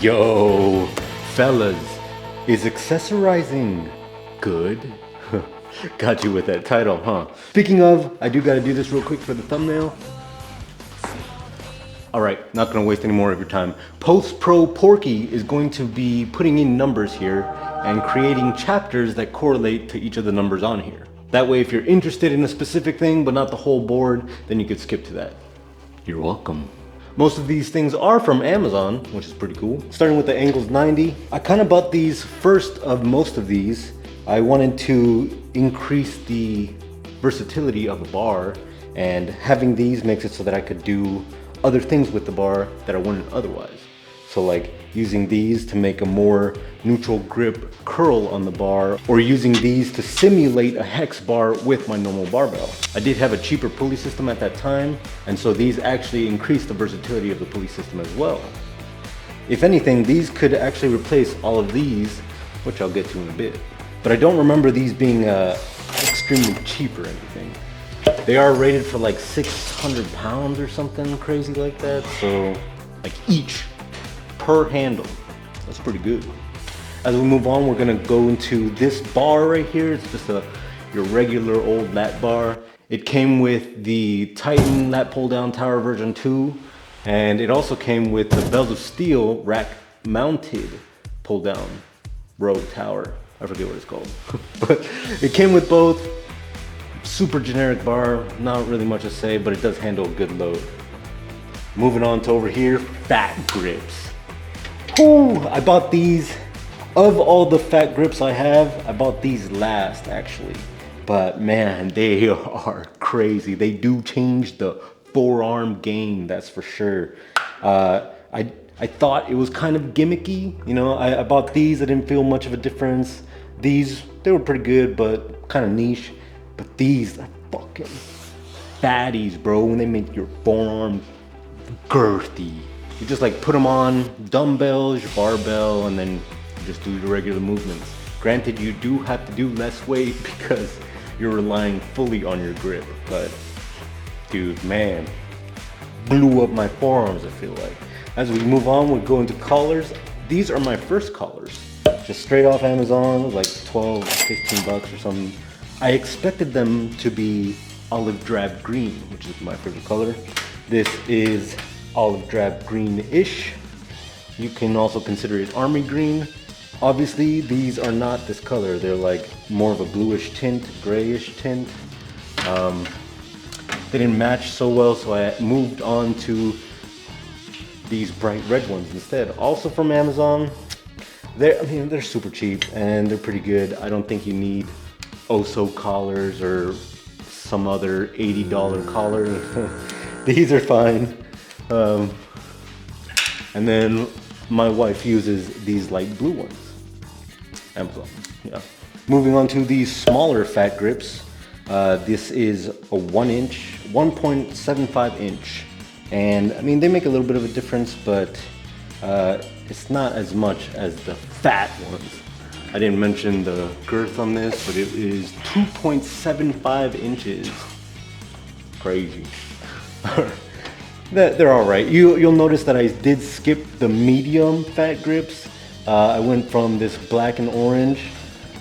Yo, fellas, is accessorizing good? Got you with that title, huh? Speaking of, I do gotta do this real quick for the thumbnail. Alright, not gonna waste any more of your time. Post Pro Porky is going to be putting in numbers here and creating chapters that correlate to each of the numbers on here. That way, if you're interested in a specific thing but not the whole board, then you could skip to that. You're welcome. Most of these things are from Amazon, which is pretty cool. Starting with the Angles 90. I kind of bought these first of most of these. I wanted to increase the versatility of a bar, and having these makes it so that I could do other things with the bar that I wouldn't otherwise. So like using these to make a more neutral grip curl on the bar, or using these to simulate a hex bar with my normal barbell. I did have a cheaper pulley system at that time, and so these actually increase the versatility of the pulley system as well. If anything, these could actually replace all of these, which I'll get to in a bit. But I don't remember these being extremely cheap or anything. They are rated for like 600 pounds or something crazy like that, so like each per handle. That's pretty good. As we move on, we're gonna go into this bar right here. It's just your regular old Lat Bar. It came with the Titan Lat Pull Down Tower version 2, and it also came with the Bells of Steel rack mounted pull down rogue tower. I forget what it's called. But it came with both. Super generic bar, not really much to say, but it does handle a good load. Moving on to over here, fat grips. Ooh, I bought these, of all the fat grips I have, I bought these last actually. But man, they are crazy. They do change the forearm game, that's for sure. I thought it was kind of gimmicky. You know, I bought these, I didn't feel much of a difference. These, they were pretty good, but kind of niche. But these are fucking fatties, bro, when they make your forearm girthy. You just like put them on dumbbells, your barbell, and then you just do your regular movements. Granted, you do have to do less weight because you're relying fully on your grip. But dude, man, blew up my forearms, I feel like. As we move on, we're going to collars. These are my first collars. Just straight off Amazon, like 12, 15 bucks or something. I expected them to be olive drab green, which is my favorite color. This is olive drab green-ish. You can also consider it army green. Obviously, these are not this color. They're like more of a bluish tint, grayish tint. They didn't match so well, so I moved on to these bright red ones instead. Also from Amazon. They're super cheap and they're pretty good. I don't think you need Oso collars or some other $80 collar. These are fine. And then my wife uses these light blue ones. Amazon, yeah. Moving on to these smaller fat grips. This is a 1.75 inch. And I mean, they make a little bit of a difference, but it's not as much as the fat ones. I didn't mention the girth on this, but it is 2.75 inches. Crazy. They're all right. You'll notice that I did skip the medium fat grips. I went from this black and orange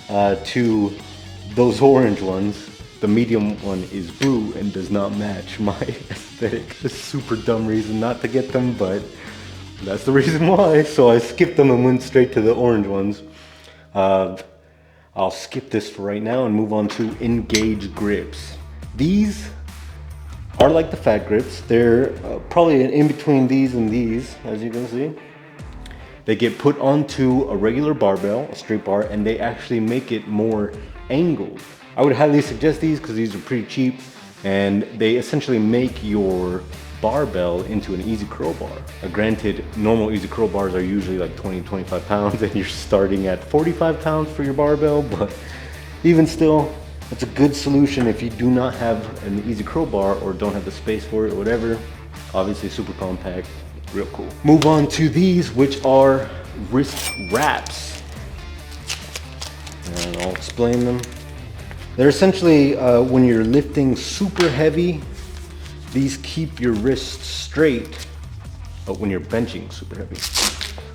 to those orange ones. The medium one is blue and does not match my aesthetic. It's a super dumb reason not to get them, but that's the reason why. So I skipped them and went straight to the orange ones. I'll skip this for right now and move on to N-Gage Grips. These are like the fat grips. They're probably in between these and these, as you can see. They get put onto a regular barbell, a straight bar, and they actually make it more angled. I would highly suggest these because these are pretty cheap, and they essentially make your barbell into an easy curl bar. Granted, normal easy curl bars are usually like 20-25 pounds and you're starting at 45 pounds for your barbell, but even still, it's a good solution if you do not have an easy curl bar or don't have the space for it or whatever. Obviously super compact, real cool. Move on to these, which are wrist wraps. And I'll explain them. They're essentially, when you're lifting super heavy, these keep your wrists straight, but when you're benching super heavy.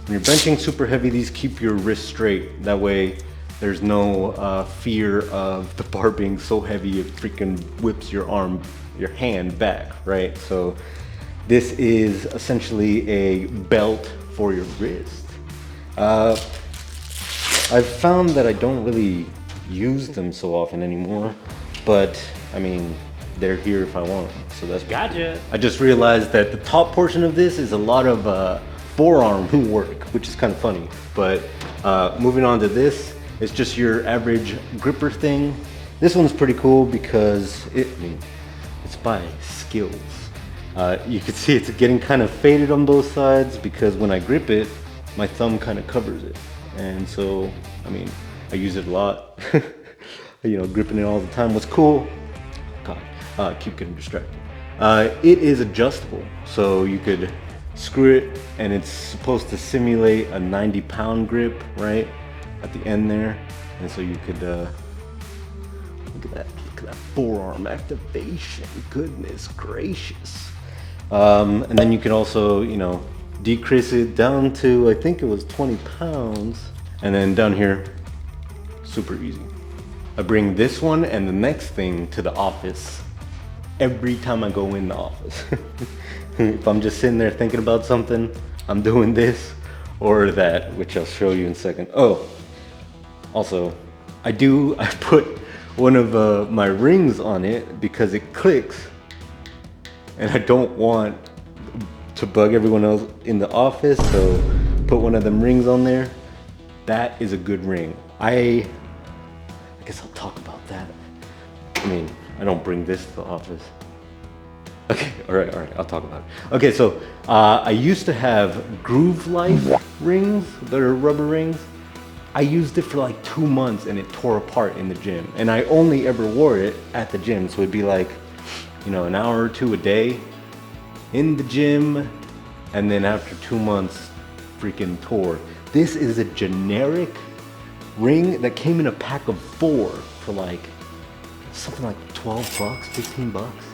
When you're benching super heavy, these keep your wrist straight. That way there's no fear of the bar being so heavy it freaking whips your hand back, right? So this is essentially a belt for your wrist. I've found that I don't really use them so often anymore, but I mean, they're here if I want them, so that's gotcha. I just realized that the top portion of this is a lot of forearm work, which is kind of funny. But moving on to this, it's just your average gripper thing. This one's pretty cool because it's by Sklz. You can see it's getting kind of faded on both sides because when I grip it, my thumb kind of covers it. And so, I mean, I use it a lot. You know, gripping it all the time. What's cool, God, keep getting distracted. It is adjustable, so you could screw it and it's supposed to simulate a 90-pound grip, right? At the end there. And so you could, look at that forearm activation, goodness gracious. And then you can also, you know, decrease it down to, I think it was 20 pounds. And then down here, super easy. I bring this one and the next thing to the office every time I go in the office. If I'm just sitting there thinking about something, I'm doing this or that, which I'll show you in a second. Oh, also, I put one of my rings on it because it clicks and I don't want to bug everyone else in the office, so put one of them rings on there. That is a good ring. I guess I'll talk about that. I mean, I don't bring this to the office. Okay, all right, I'll talk about it. Okay, so I used to have Groove Life rings, they're rubber rings. I used it for like 2 months and it tore apart in the gym. And I only ever wore it at the gym, so it'd be like, you know, an hour or two a day in the gym, and then after 2 months, freaking tore. This is a generic ring that came in a pack of 4 for like something like 12 bucks, 15 bucks.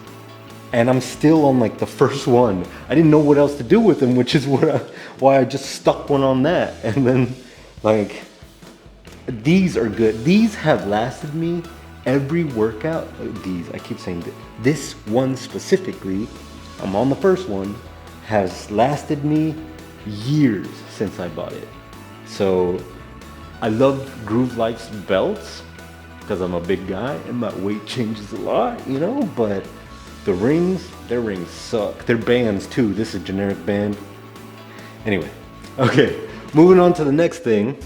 And I'm still on like the first one. I didn't know what else to do with them, which is why I just stuck one on that. And then like, these are good. These have lasted me every workout. I keep saying this one specifically, I'm on the first one, has lasted me years since I bought it. So I love Groove Life's belts because I'm a big guy and my weight changes a lot, you know, but the rings, their rings suck. Their bands too. This is a generic band. Anyway, okay, moving on to the next thing.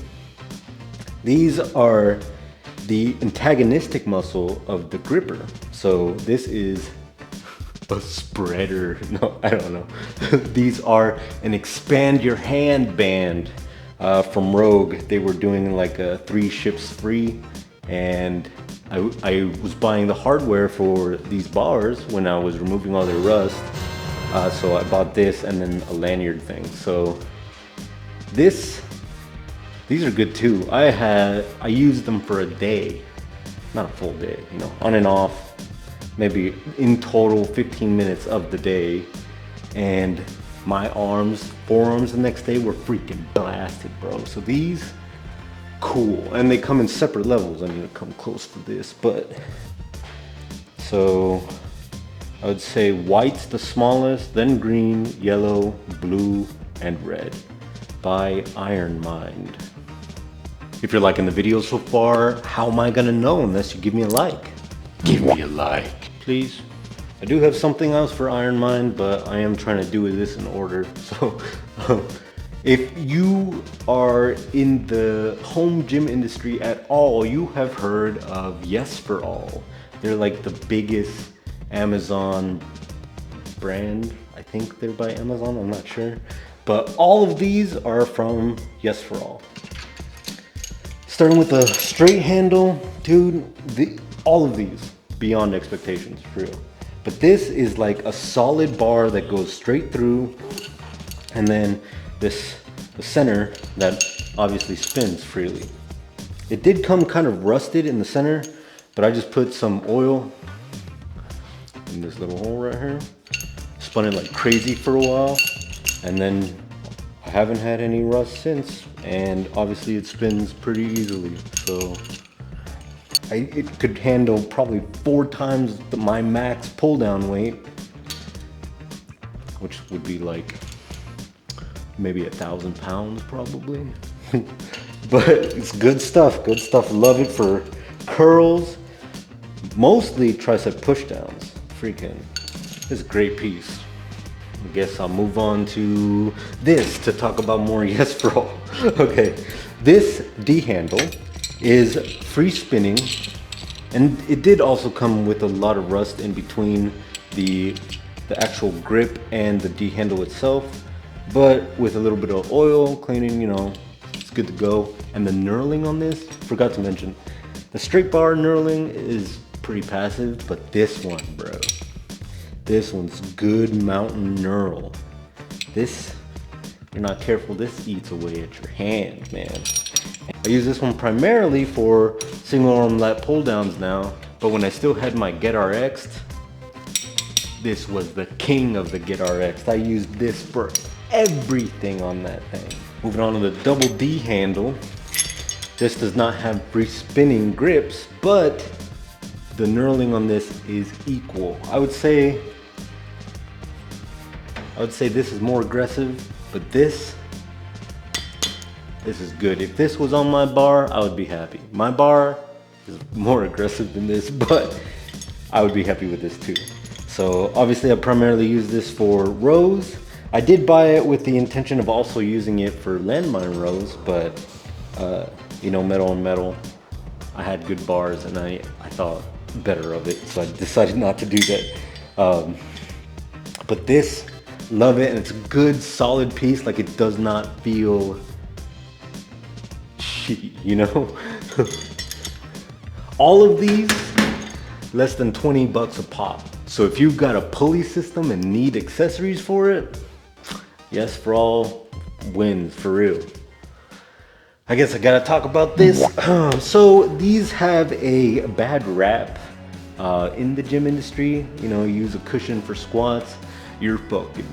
These are the antagonistic muscle of the gripper. So this is a spreader. No, I don't know. These are an expand your hand band from Rogue. They were doing like a 3 ships free, and I was buying the hardware for these bars when I was removing all their rust. So I bought this and then a lanyard thing. So these are good too. I used them for a day, not a full day, you know, on and off, maybe in total 15 minutes of the day. And my forearms the next day were freaking blasted, bro. So these, cool. And they come in separate levels. I need to come close to this, but so I would say white's the smallest, then green, yellow, blue, and red by Ironmind. If you're liking the video so far, how am I gonna know unless you give me a like? Give me a like, please. I do have something else for Ironmind, but I am trying to do this in order. So if you are in the home gym industry at all, you have heard of Yes4All. They're like the biggest Amazon brand. I think they're by Amazon, I'm not sure. But all of these are from Yes4All. Starting with the straight handle, dude, all of these, beyond expectations, for real. But this is like a solid bar that goes straight through, and then the center that obviously spins freely. It did come kind of rusted in the center, but I just put some oil in this little hole right here. Spun it like crazy for a while, and then I haven't had any rust since, and obviously it spins pretty easily, so it could handle probably 4 times my max pull down weight, which would be like maybe 1,000 pounds probably. But it's good stuff, good stuff. Love it for curls, mostly tricep push downs. Freaking, this is a great piece. I guess I'll move on to this to talk about more Yes4All. Okay, this D handle is free spinning, and it did also come with a lot of rust in between the actual grip and the D handle itself, but with a little bit of oil cleaning, you know, it's good to go. And the knurling on this, forgot to mention, the straight bar knurling is pretty passive, but this one, bro, this one's good mountain knurl. This, if you're not careful, this eats away at your hand, man. I use this one primarily for single arm lat pull downs now, but when I still had my Get RX'd, this was the king of the Get RX'd. I used this for everything on that thing. Moving on to the double D handle. This does not have free spinning grips, but the knurling on this is equal. I would say this is more aggressive, but this is good. If this was on my bar, I would be happy. My bar is more aggressive than this, but I would be happy with this too. So obviously I primarily use this for rows. I did buy it with the intention of also using it for landmine rows, but you know, metal on metal, I had good bars and I thought better of it, so I decided not to do that. But this, love it, and it's a good solid piece. Like, it does not feel shitty, you know. All of these less than 20 bucks a pop. So if you've got a pulley system and need accessories for it, Yes4All wins for real. I guess I gotta talk about this. So these have a bad rap in the gym industry. You know, you use a cushion for squats, you're fucking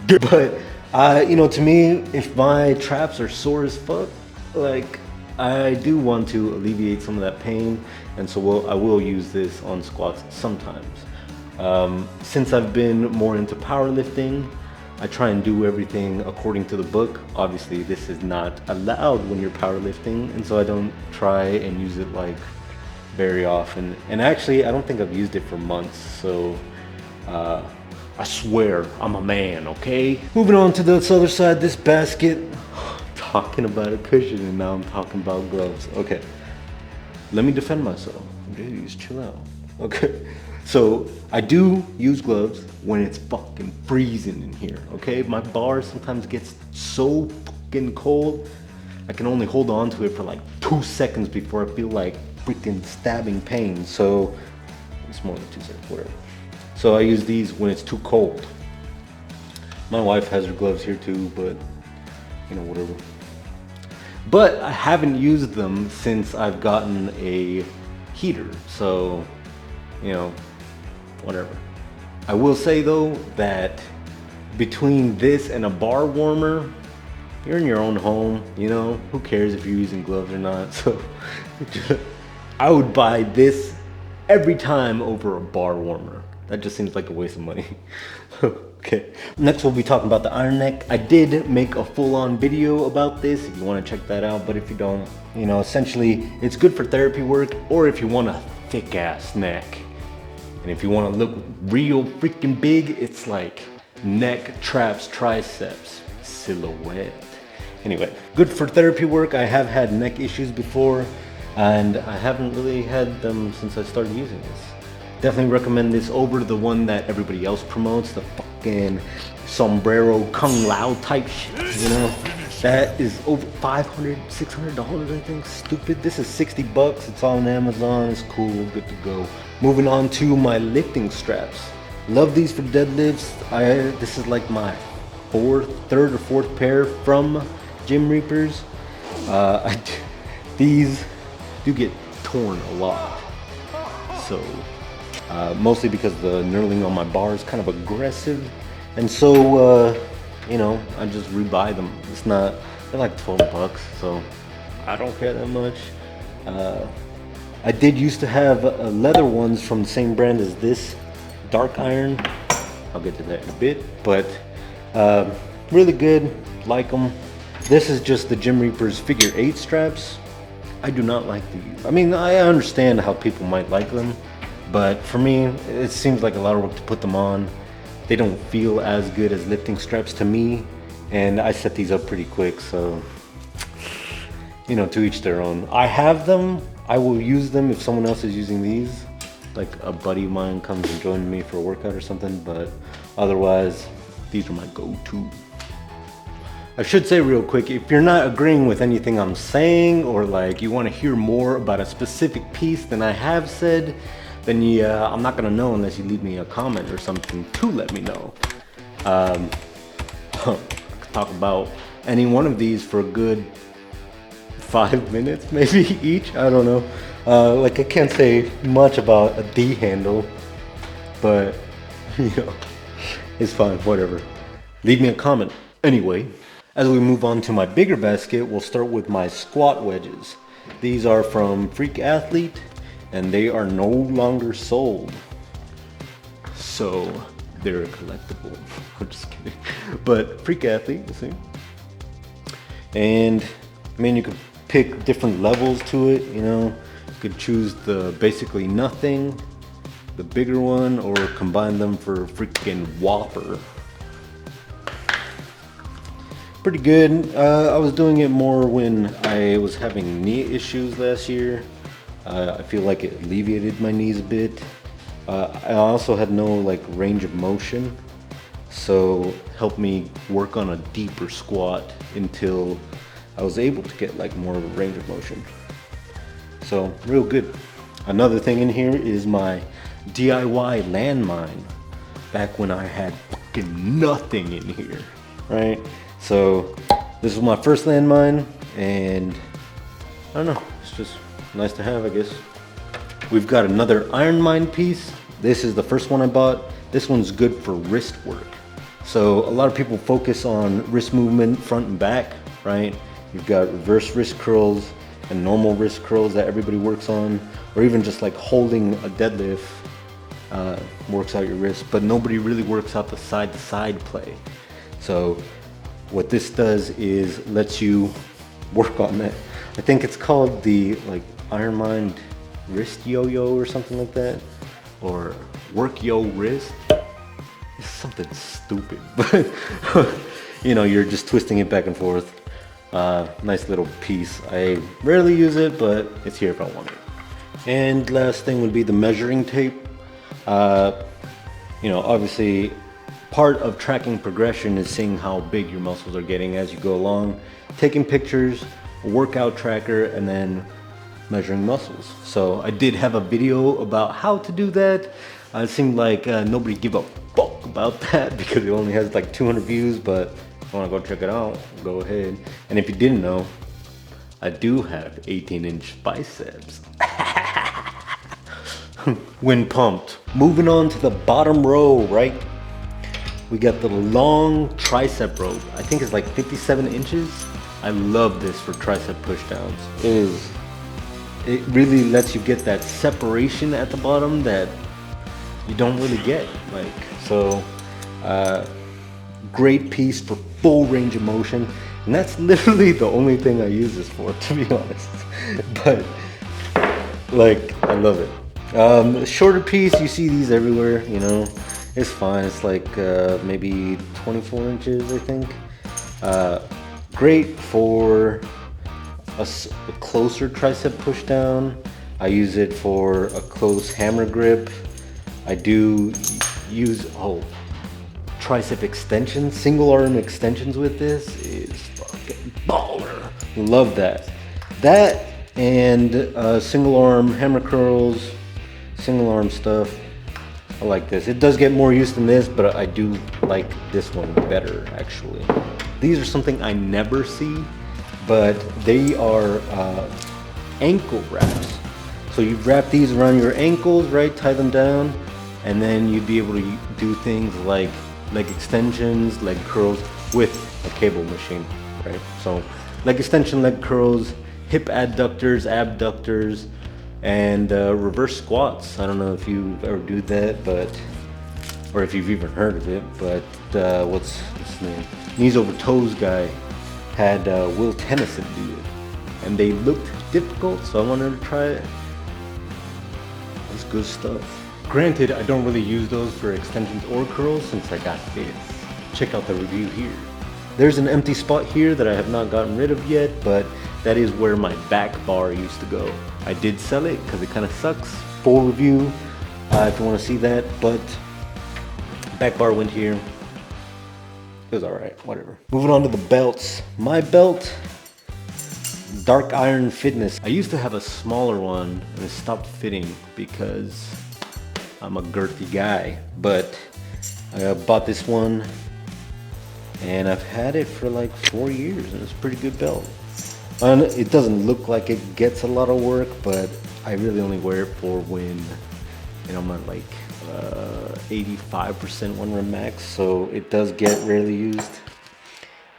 good. But you know, to me, if my traps are sore as fuck, like, I do want to alleviate some of that pain, and so I will use this on squats sometimes. Since I've been more into powerlifting, I try and do everything according to the book. Obviously, this is not allowed when you're powerlifting, and so I don't try and use it like very often. And actually, I don't think I've used it for months, so I swear I'm a man, okay? Moving on to this other side, this basket. Talking about a cushion and now I'm talking about gloves. Okay, let me defend myself. Dude, just chill out. Okay, so I do use gloves when it's fucking freezing in here, okay? My bar sometimes gets so fucking cold, I can only hold on to it for like 2 seconds before I feel like freaking stabbing pain. So it's more than 2 seconds, whatever. So I use these when it's too cold. My wife has her gloves here too, but you know, whatever. But I haven't used them since I've gotten a heater, so, you know, whatever. I will say though that between this and a bar warmer, you're in your own home, you know, who cares if you're using gloves or not? So I would buy this every time over a bar warmer. That just seems like a waste of money. Okay, next we'll be talking about the iron neck. I did make a full-on video about this if you want to check that out, but if you don't, you know, essentially it's good for therapy work, or if you want a thick ass neck. And if you want to look real freaking big, it's like neck, traps, triceps, silhouette. Anyway, good for therapy work. I have had neck issues before, and I haven't really had them since I started using this. Definitely recommend this over the one that everybody else promotes, the fucking sombrero kung lao type shit, you know? That is over $500, $600, I think. Stupid. This is 60 bucks. It's on Amazon. It's cool. Good to go. Moving on to my lifting straps. Love these for deadlifts. This is like my third or fourth pair from Gym Reapers. These do get torn a lot. So mostly because the knurling on my bar is kind of aggressive, and so you know, I just rebuy them. It's not, they're like 12 bucks, so I don't care that much. I did used to have leather ones from the same brand as this, dark iron. I'll get to that in a bit, but really good, like them. This is just the Gym Reapers figure 8 straps. I do not like these. I mean, I understand how people might like them, but for me, it seems like a lot of work to put them on. They don't feel as good as lifting straps to me, and I set these up pretty quick, so, you know, to each their own. I have them. I will use them if someone else is using these, like a buddy of mine comes and joins me for a workout or something, but otherwise, these are my go-to. I should say real quick, if you're not agreeing with anything I'm saying, or like you want to hear more about a specific piece than I have said, then yeah, I'm not gonna know unless you leave me a comment or something to let me know. I could talk about any one of these for a good 5 minutes maybe each, I don't know. Like I can't say much about a D handle, but you know, it's fine, whatever. Leave me a comment. Anyway, as we move on to my bigger basket, we'll start with my squat wedges. These are from Freak Athlete, and they are no longer sold. So they're a collectible. I'm just kidding. But Freak Athlete, you see. And I mean, you could pick different levels to it, you know. You could choose the basically nothing, the bigger one, or combine them for a freaking whopper. Pretty good. I was doing it more when I was having knee issues last year. I feel like it alleviated my knees a bit. I also had no like range of motion, so helped me work on a deeper squat until I was able to get like more of a range of motion. So real good. Another thing in here is my DIY Landmine, back when I had fucking nothing in here, right? So this was my first Landmine, and I don't know, it's just nice to have, I guess. We've got another Iron Mine piece. This is the first one I bought. This one's good for wrist work. So a lot of people focus on wrist movement front and back, right? You've got reverse wrist curls and normal wrist curls that everybody works on, or even just like holding a deadlift works out your wrist, but nobody really works out the side-to-side play. So what this does is lets you work on that. I think it's called the like Iron Mine wrist yo-yo or something like that, or work yo wrist. It's something stupid, but you know, you're just twisting it back and forth. Nice little piece. I rarely use it, but it's here if I want it. And last thing would be the measuring tape. You know, obviously part of tracking progression is seeing how big your muscles are getting as you go along, taking pictures, a workout tracker, and then measuring muscles. So I did have a video about how to do that. It seemed like nobody gave a fuck about that because it only has like 200 views, but if you want to go check it out, go ahead. And if you didn't know, I do have 18-inch biceps. When pumped. Moving on to the bottom row, right? We got the long tricep rope. I think it's like 57 inches. I love this for tricep pushdowns. It really lets you get that separation at the bottom that you don't really get. Like, so, great piece for full range of motion. And that's literally the only thing I use this for, to be honest. But, like, I love it. The shorter piece, you see these everywhere, you know. It's fine. It's like maybe 24 inches, I think. Great for a closer tricep pushdown. I use it for a close hammer grip. I do use tricep extensions, single arm extensions with this is fucking baller. Love that. That and single arm hammer curls, single arm stuff. I like this. It does get more use than this, but I do like this one better, actually. These are something I never see, but they are ankle wraps. So you wrap these around your ankles, right? Tie them down, and then you'd be able to do things like leg extensions, leg curls, with a cable machine, right? So leg extension, leg curls, hip adductors, abductors, and reverse squats. I don't know if you ever do that, but, or if you've even heard of it, but what's his name? Knees over toes guy had Will Tennyson do it. And they looked difficult, so I wanted to try it. It's good stuff. Granted, I don't really use those for extensions or curls since I got this. Check out the review here. There's an empty spot here that I have not gotten rid of yet, but that is where my back bar used to go. I did sell it because it kind of sucks. Full review if you want to see that, but back bar went here. It was alright, whatever. Moving on to the belts. My belt, Dark Iron Fitness. I used to have a smaller one and it stopped fitting because I'm a girthy guy, but I bought this one and I've had it for like 4 years and it's a pretty good belt. And it doesn't look like it gets a lot of work, but I really only wear it for when, you know, I'm at like 85% 1 rep max, so it does get rarely used.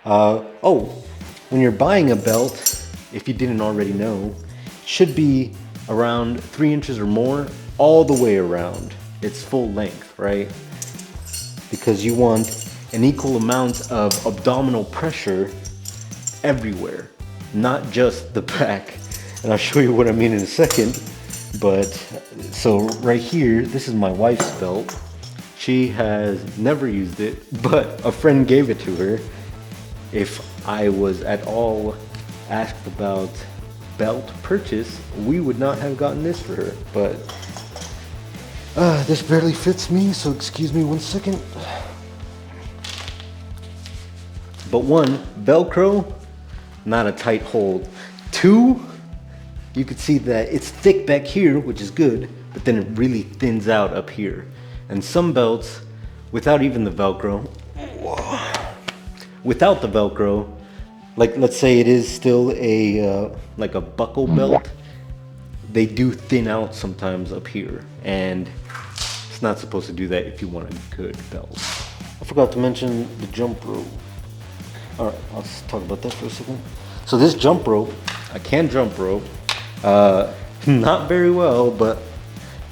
Oh, when you're buying a belt, if you didn't already know, it should be around 3 inches or more all the way around. It's full length, right? Because you want an equal amount of abdominal pressure everywhere, not just the back. And I'll show you what I mean in a second. But so right here, this is my wife's belt. She has never used it, but a friend gave it to her. If I was at all asked about belt purchase, we would not have gotten this for her. But this barely fits me, so excuse me 1 second. But 1, Velcro, not a tight hold. 2, you could see that it's thick back here, which is good, but then it really thins out up here. And some belts, without even the Velcro, without the Velcro, like let's say it is still a like a buckle belt, they do thin out sometimes up here, and it's not supposed to do that if you want a good belt. I forgot to mention the jump rope. All right, let's talk about that for a second. So this jump rope, I can jump rope. Not very well, but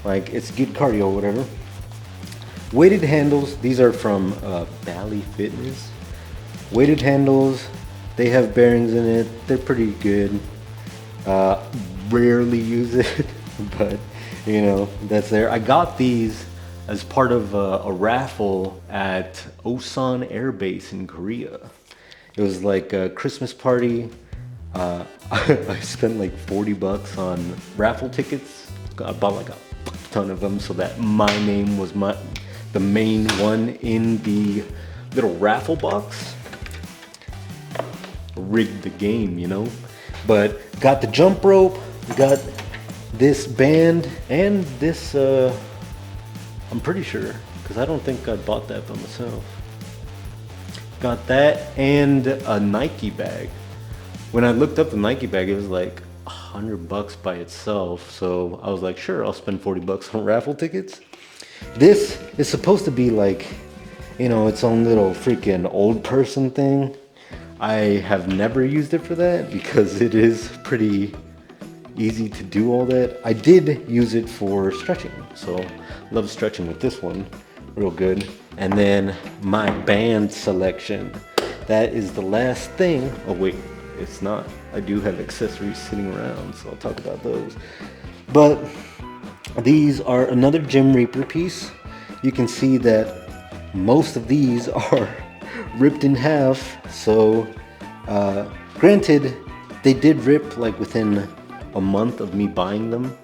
like it's good cardio or whatever. Weighted handles, these are from Bally Fitness. Weighted handles, they have bearings in it. They're pretty good. Rarely use it, but you know, that's there. I got these as part of a raffle at Osan Air Base in Korea. It was like a Christmas party. I spent like $40 on raffle tickets. I bought like a ton of them so that my name was the main one in the little raffle box. Rigged the game, you know. But got the jump rope, got this band, and this, I'm pretty sure, because I don't think I bought that by myself. Got that and a Nike bag. When I looked up the Nike bag, it was like $100 by itself. So I was like, sure, I'll spend $40 on raffle tickets. This is supposed to be like, you know, its own little freaking old person thing. I have never used it for that because it is pretty easy to do all that. I did use it for stretching, so love stretching with this one, real good. And then my band selection, that is the last thing. Oh wait, it's not. I do have accessories sitting around, so I'll talk about those. But these are another Gym Reaper piece. You can see that most of these are ripped in half. So granted, they did rip like within a month of me buying them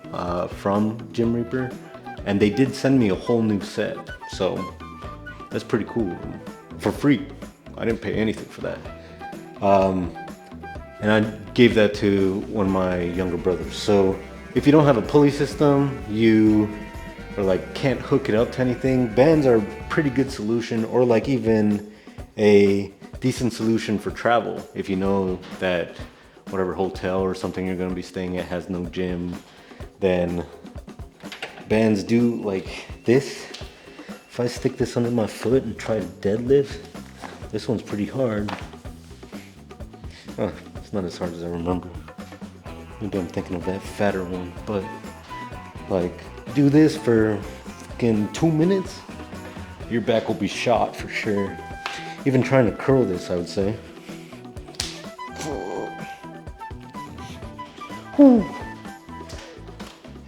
from Gym Reaper, and they did send me a whole new set. So that's pretty cool, for free. I didn't pay anything for that. And I gave that to one of my younger brothers. So if you don't have a pulley system, you or like can't hook it up to anything, bands are a pretty good solution, or like even a decent solution for travel. If you know that whatever hotel or something you're gonna be staying at has no gym, then bands do like this. If I stick this under my foot and try to deadlift, This one's pretty hard. Oh, it's not as hard as I remember. Maybe I'm thinking of that fatter one, but like, do this for fucking 2 minutes, your back will be shot for sure. Even trying to curl this, I would say. Whew.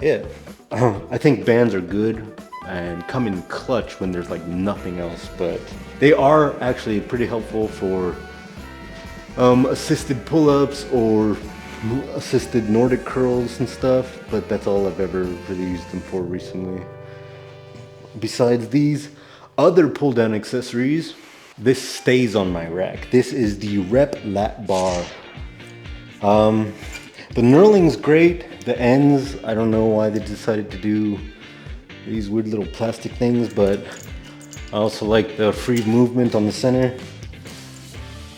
Yeah, I think bands are good and come in clutch when there's like nothing else, but they are actually pretty helpful for assisted pull-ups or assisted Nordic curls and stuff, but that's all I've ever really used them for recently. Besides these other pull-down accessories, this stays on my rack. This is the Rep Lat Bar. The knurling's great. The ends, I don't know why they decided to do these weird little plastic things, but I also like the free movement on the center.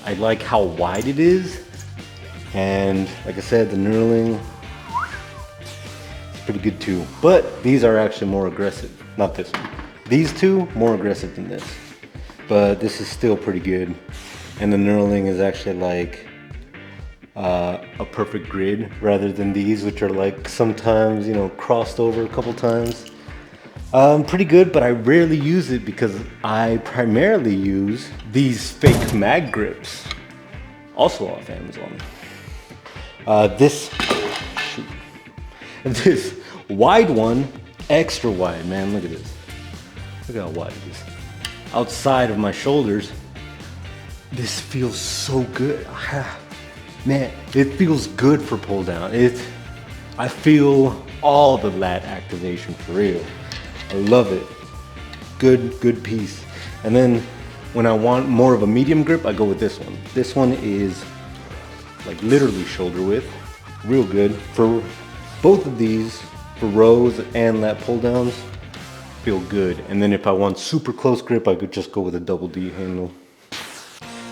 I like how wide it is. And like I said, the knurling is pretty good too. But these are actually more aggressive. Not this one. These two, more aggressive than this. But this is still pretty good. And the knurling is actually like a perfect grid rather than these, which are like sometimes, you know, crossed over a couple times. Pretty good, but I rarely use it because I primarily use these fake mag grips, also off Amazon. This wide one, extra wide, man, look at this. Look how wide it is. Outside of my shoulders, this feels so good. Man, it feels good for pull down. I feel all the lat activation for real. I love it. Good piece. And then when I want more of a medium grip, I go with this one. This one is like literally shoulder width. Real good. For both of these, for rows and lat pull downs, feel good. And then if I want super close grip, I could just go with a double D handle.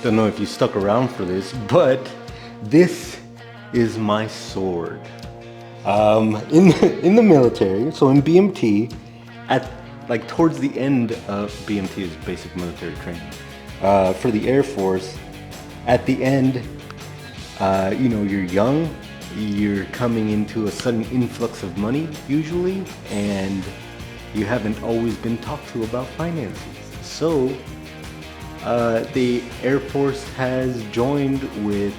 Don't know if you stuck around for this, but this is my sword. In the military, so in BMT, at like towards the end of BMT is basic military training. For the Air Force, at the end, you know, you're young, you're coming into a sudden influx of money usually, and you haven't always been talked to about finances. So the Air Force has joined with,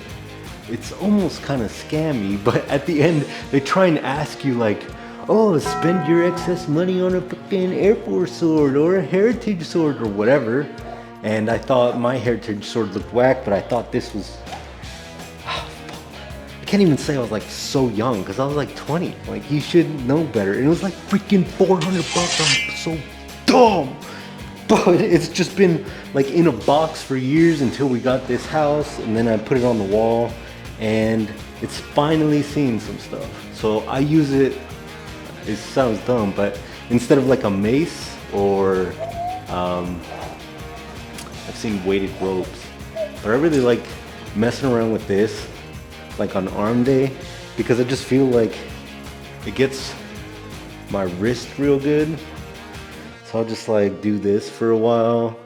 it's almost kind of scammy, but at the end they try and ask you like, oh, spend your excess money on a fucking Air Force sword or a heritage sword or whatever. And I thought my heritage sword looked whack, but I thought this was, I can't even say I was like so young because I was like 20. Like, you should know better. And it was like freaking 400 bucks. I'm so dumb. But it's just been like in a box for years until we got this house, and then I put it on the wall and it's finally seen some stuff. So I use it. It sounds dumb, but instead of like a mace or I've seen weighted ropes, but I really like messing around with this like on arm day because I just feel like it gets my wrist real good. So I'll just like do this for a while,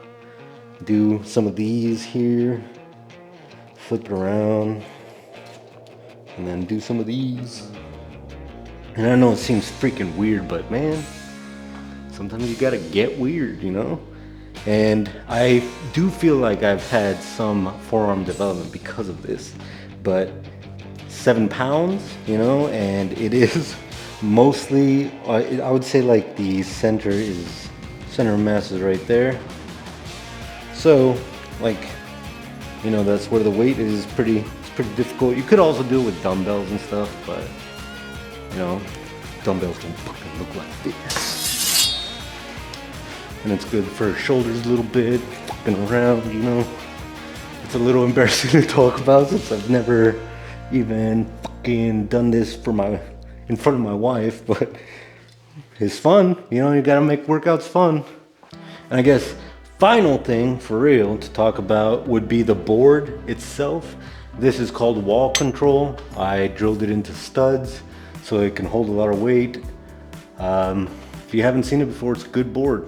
do some of these here, flip it around, and then do some of these. And I know it seems freaking weird, but man, sometimes you gotta get weird, you know? And I do feel like I've had some forearm development because of this, but 7 pounds, you know, and it is mostly, I would say like the center of mass is right there. So like, you know, that's where the weight is it's pretty difficult. You could also do it with dumbbells and stuff, but you know, dumbbells don't fucking look like this. And it's good for shoulders a little bit, fucking around, you know. It's a little embarrassing to talk about since I've never even fucking done this in front of my wife, but it's fun, you know, you gotta make workouts fun. And I guess final thing for real to talk about would be the board itself. This is called wall control. I drilled it into studs so it can hold a lot of weight. If you haven't seen it before, it's a good board.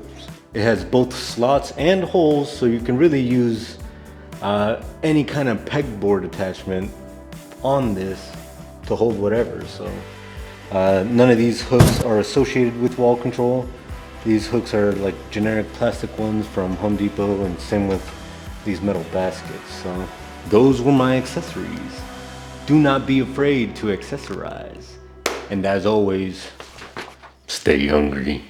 It has both slots and holes, so you can really use any kind of pegboard attachment on this to hold whatever. So none of these hooks are associated with wall control. These hooks are like generic plastic ones from Home Depot, and same with these metal baskets. So those were my accessories. Do not be afraid to accessorize. And as always, stay hungry.